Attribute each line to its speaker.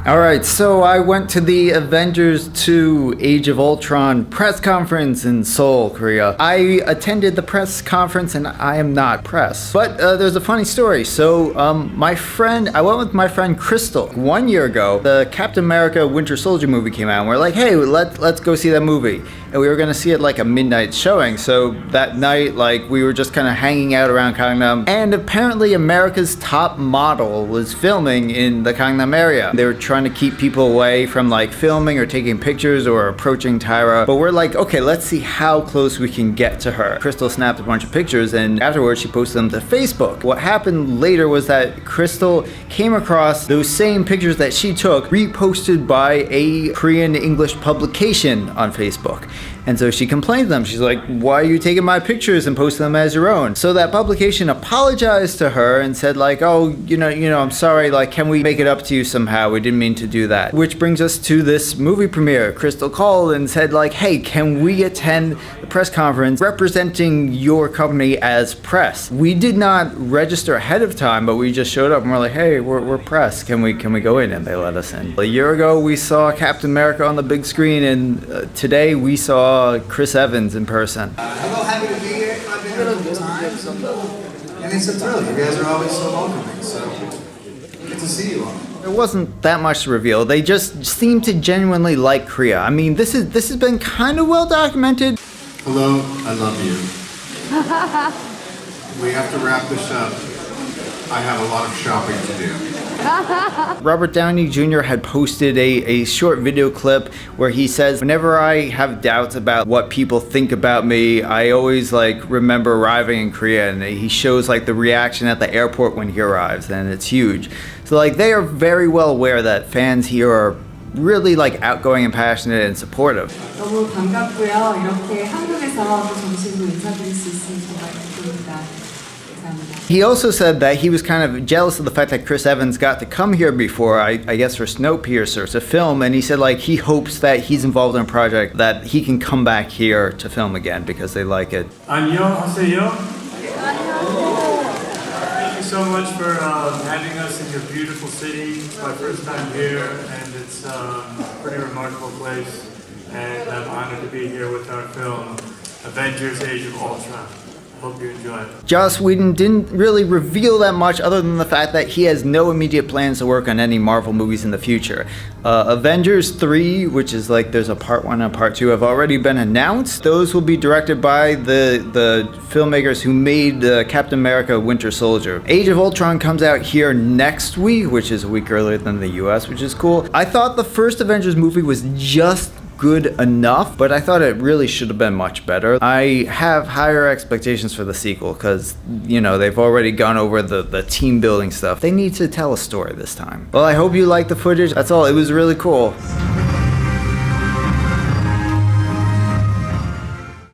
Speaker 1: Alright, so I went to the Avengers 2 Age of Ultron press conference in Seoul, Korea. I attended the press conference and I am not press. But there's a funny story. So I went with my friend Crystal. 1 year ago, the Captain America Winter Soldier movie came out and we're like, hey, let's go see that movie. And we were gonna see it like a midnight showing. So that night, like, we were just kind of hanging out around Gangnam. And apparently America's top model was filming in the Gangnam area. They were trying to keep people away from like filming or taking pictures or approaching Tyra. But we're like, okay, let's see how close we can get to her. Crystal snapped a bunch of pictures and afterwards she posted them to Facebook. What happened later was that Crystal came across those same pictures that she took reposted by a Korean English publication on Facebook. And so she complained to them. She's like, why are you taking my pictures and posting them as your own? So that publication apologized to her and said like, oh, you know, I'm sorry, like, can we make it up to you somehow? We didn't mean to do that. Which brings us to this movie premiere. Crystal called and said like, hey, can we attend the press conference representing your company as press? We did not register ahead of time, but we just showed up and we're like, hey, we're press. Can we go in? And they let us in. A year ago, we saw Captain America on the big screen, and today we saw Chris Evans in person.
Speaker 2: Hello, happy to be here. I've been here a couple times, and it's a thrill. You guys are always so welcoming, so good to see you all.
Speaker 1: There wasn't that much to reveal. They just seemed to genuinely like Korea. I mean, this has been kind of well documented.
Speaker 2: Hello, I love you. We have to wrap this up. I have a lot of shopping to do.
Speaker 1: Robert Downey Jr. had posted a short video clip where he says, whenever I have doubts about what people think about me, I always like remember arriving in Korea, and he shows like the reaction at the airport when he arrives, and it's huge. So like they are very well aware that fans here are really like outgoing and passionate and supportive.
Speaker 3: 너무 반갑고요. 이렇게 한국에서 또 정식으로 인사드릴 수 있으니 정말 기쁩니다.
Speaker 1: He also said that he was kind of jealous of the fact that Chris Evans got to come here before, I guess for Snowpiercer to film, and he said like he hopes that he's involved in a project that he can come back here to film again because they like it.
Speaker 4: 안녕하세요. Thank you so much for having us in your beautiful city. It's my first time here and it's a pretty remarkable place, and I'm honored to be here with our film Avengers Age of Ultron. Hope you enjoy it.
Speaker 1: Joss Whedon didn't really reveal that much other than the fact that he has no immediate plans to work on any Marvel movies in the future. Avengers 3, which is like there's a part 1 and a part 2, have already been announced. Those will be directed by the filmmakers who made Captain America Winter Soldier. Age of Ultron comes out here next week, which is a week earlier than the US, which is cool. I thought the first Avengers movie was just good enough, but I thought it really should have been much better. I have higher expectations for the sequel because, you know, they've already gone over the team building stuff. They need to tell a story this time. Well, I hope you liked the footage. That's all. It was really cool.